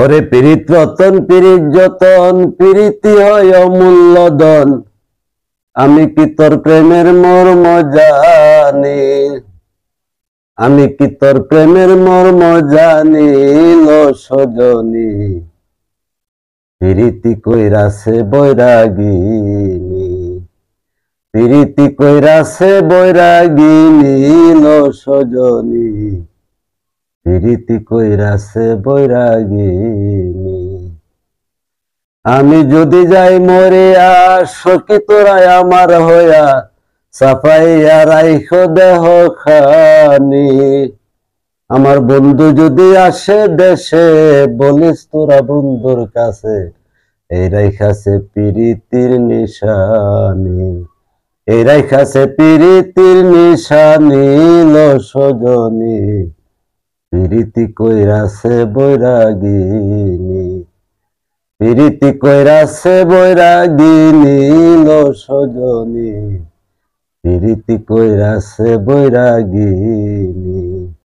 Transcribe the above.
ওরে পীড়িত রতন পীড়িত যতন পীড়িতি হয় অমূল্য ধন। আমি কি তোর প্রেমের মর্ম জানি, আমি কি তোর প্রেমের মর্ম জানি লো সজনী। পীড়িতি কইরাছে বৈরাগিনী, পীড়িতি কইরাছে বৈরাগিনী লো সজনী। পীড়িতি কইরাছে বৈরাগিনী। আমি যদি যাই মরিয়া সখী তোরাই আমার হইয়া সাফাইয়া রাইখ দেহ খানি। আমার বন্ধু যদি আসে দেশে বলিস তোরা বন্ধুর কাছে এই রাইখাছে পীড়িতির নিশানি, এই রাইখাছে পীড়িতির নিশানি লো সজনী। পীড়িতি কইরাছে বৈরাগিনী, পীড়িতি কইরাছে বৈরাগিনী লো সজনী। পীড়িতি কইরাছে বৈরাগিনী।